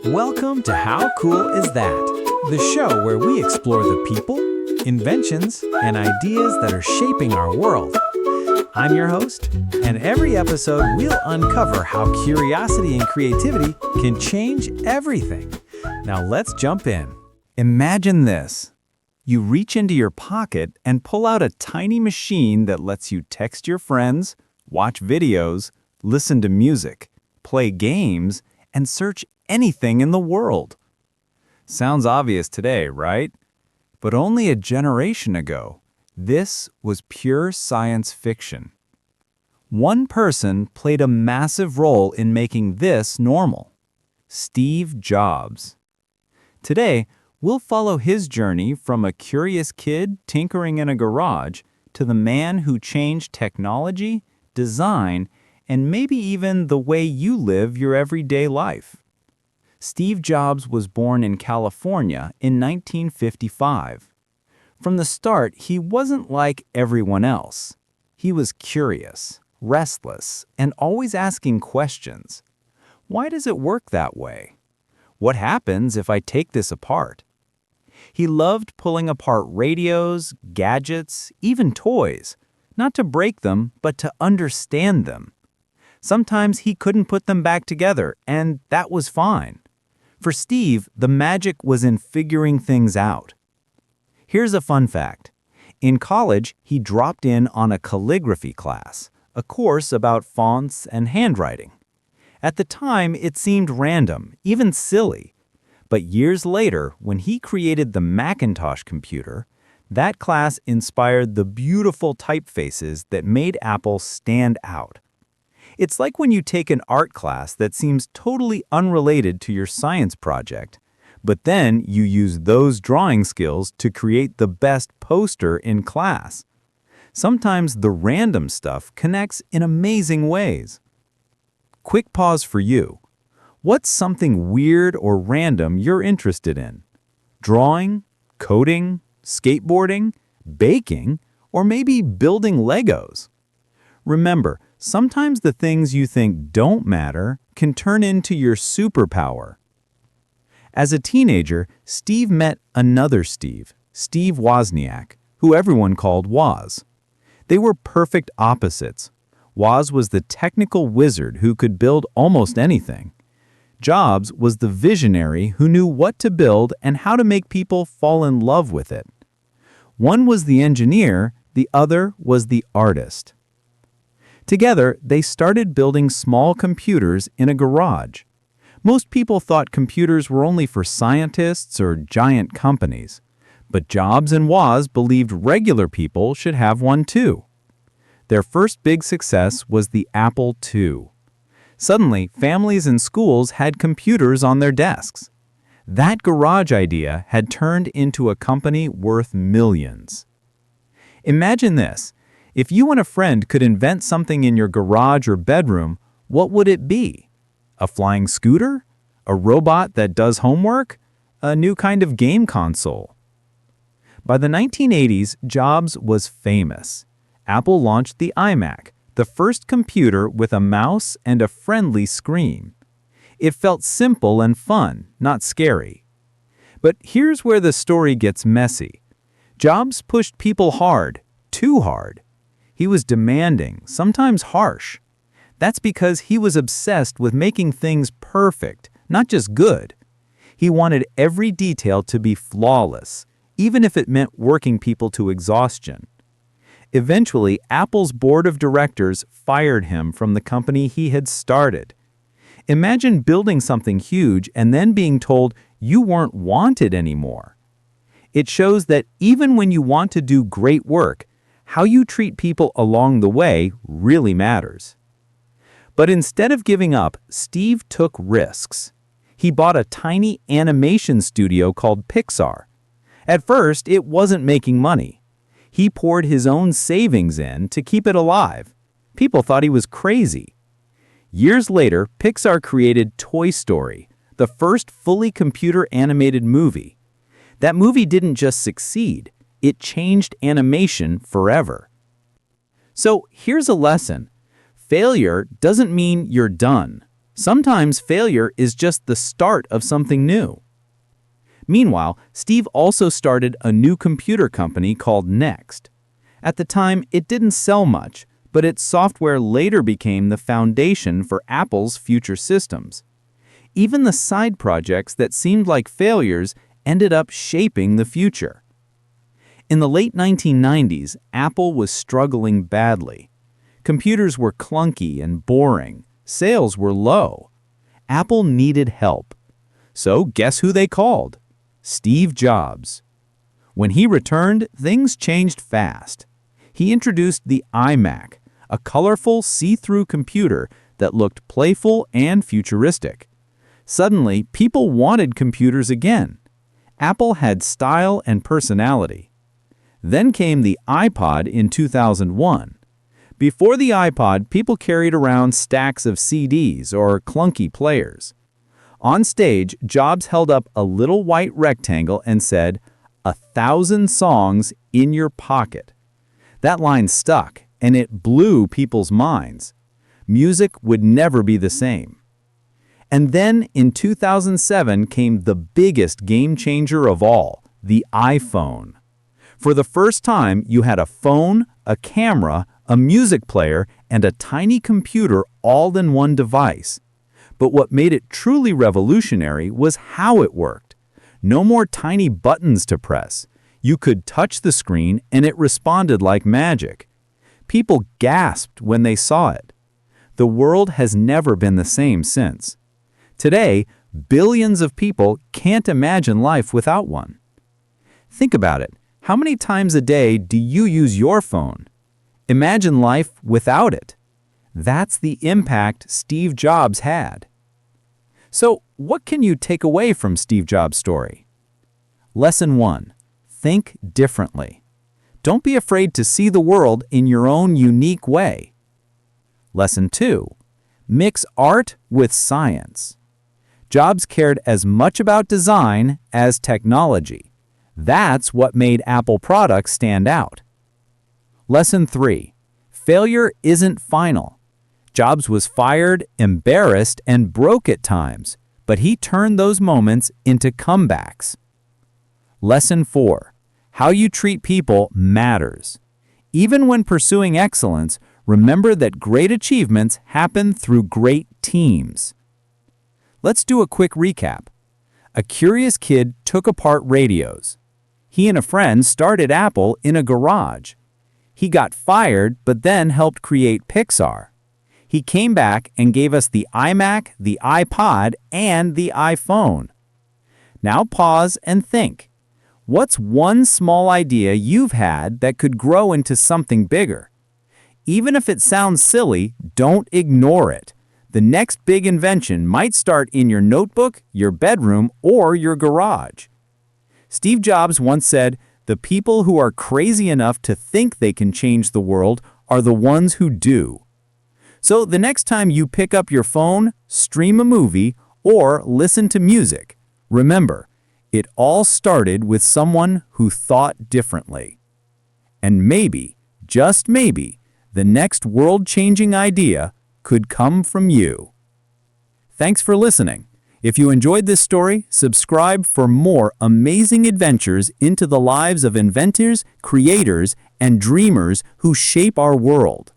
Welcome to How Cool Is That? The show where we explore the people, inventions, and ideas that are shaping our world. I'm your host, and every episode we'll uncover how curiosity and creativity can change everything. Now let's jump in. Imagine this. You reach into your pocket and pull out a tiny machine that lets you text your friends, watch videos, listen to music, play games, and search anything in the world. Sounds obvious today, right? But only a generation ago, this was pure science fiction. One person played a massive role in making this normal: Steve Jobs. Today, we'll follow his journey from a curious kid tinkering in a garage to the man who changed technology, design, and maybe even the way you live your everyday life. Steve Jobs was born in California in 1955. From the start, he wasn't like everyone else. He was curious, restless, and always asking questions. Why does it work that way? What happens if I take this apart? He loved pulling apart radios, gadgets, even toys, not to break them, but to understand them. Sometimes he couldn't put them back together, and that was fine. For Steve, the magic was in figuring things out. Here's a fun fact. In college, he dropped in on a calligraphy class, a course about fonts and handwriting. At the time, it seemed random, even silly. But years later, when he created the Macintosh computer, that class inspired the beautiful typefaces that made Apple stand out. It's like when you take an art class that seems totally unrelated to your science project, but then you use those drawing skills to create the best poster in class. Sometimes the random stuff connects in amazing ways. Quick pause for you. What's something weird or random you're interested in? Drawing, coding, skateboarding, baking, or maybe building Legos? Remember, sometimes the things you think don't matter can turn into your superpower. As a teenager, Steve met another Steve, Steve Wozniak, who everyone called Woz. They were perfect opposites. Woz was the technical wizard who could build almost anything. Jobs was the visionary who knew what to build and how to make people fall in love with it. One was the engineer, the other was the artist. Together, they started building small computers in a garage. Most people thought computers were only for scientists or giant companies. But Jobs and Woz believed regular people should have one too. Their first big success was the Apple II. Suddenly, families and schools had computers on their desks. That garage idea had turned into a company worth millions. Imagine this. If you and a friend could invent something in your garage or bedroom, what would it be? A flying scooter? A robot that does homework? A new kind of game console? By the 1980s, Jobs was famous. Apple launched the iMac, the first computer with a mouse and a friendly screen. It felt simple and fun, not scary. But here's where the story gets messy. Jobs pushed people hard, too hard. He was demanding, sometimes harsh. That's because he was obsessed with making things perfect, not just good. He wanted every detail to be flawless, even if it meant working people to exhaustion. Eventually, Apple's board of directors fired him from the company he had started. Imagine building something huge and then being told you weren't wanted anymore. It shows that even when you want to do great work, how you treat people along the way really matters. But instead of giving up, Steve took risks. He bought a tiny animation studio called Pixar. At first, it wasn't making money. He poured his own savings in to keep it alive. People thought he was crazy. Years later, Pixar created Toy Story, the first fully computer-animated movie. That movie didn't just succeed. It changed animation forever. So here's a lesson. Failure doesn't mean you're done. Sometimes failure is just the start of something new. Meanwhile, Steve also started a new computer company called Next. At the time, it didn't sell much, but its software later became the foundation for Apple's future systems. Even the side projects that seemed like failures ended up shaping the future. In the late 1990s, Apple was struggling badly. Computers were clunky and boring. Sales were low. Apple needed help. So guess who they called? Steve Jobs. When he returned, things changed fast. He introduced the iMac, a colorful, see-through computer that looked playful and futuristic. Suddenly, people wanted computers again. Apple had style and personality. Then came the iPod in 2001. Before the iPod, people carried around stacks of CDs or clunky players. On stage, Jobs held up a little white rectangle and said, "1,000 songs in your pocket." That line stuck, and it blew people's minds. Music would never be the same. And then, in 2007, came the biggest game changer of all, the iPhone. For the first time, you had a phone, a camera, a music player, and a tiny computer all in one device. But what made it truly revolutionary was how it worked. No more tiny buttons to press. You could touch the screen and it responded like magic. People gasped when they saw it. The world has never been the same since. Today, billions of people can't imagine life without one. Think about it. How many times a day do you use your phone? Imagine life without it. That's the impact Steve Jobs had. So, what can you take away from Steve Jobs' story? Lesson 1. Think differently. Don't be afraid to see the world in your own unique way. Lesson 2. Mix art with science. Jobs cared as much about design as technology. That's what made Apple products stand out. Lesson 3. Failure isn't final. Jobs was fired, embarrassed, and broke at times, but he turned those moments into comebacks. Lesson 4. How you treat people matters. Even when pursuing excellence, remember that great achievements happen through great teams. Let's do a quick recap. A curious kid took apart radios. He and a friend started Apple in a garage. He got fired, but then helped create Pixar. He came back and gave us the iMac, the iPod, and the iPhone. Now pause and think. What's one small idea you've had that could grow into something bigger? Even if it sounds silly, don't ignore it. The next big invention might start in your notebook, your bedroom, or your garage. Steve Jobs once said, "The people who are crazy enough to think they can change the world are the ones who do." So the next time you pick up your phone, stream a movie, or listen to music, remember, it all started with someone who thought differently. And maybe, just maybe, the next world-changing idea could come from you. Thanks for listening. If you enjoyed this story, subscribe for more amazing adventures into the lives of inventors, creators, and dreamers who shape our world.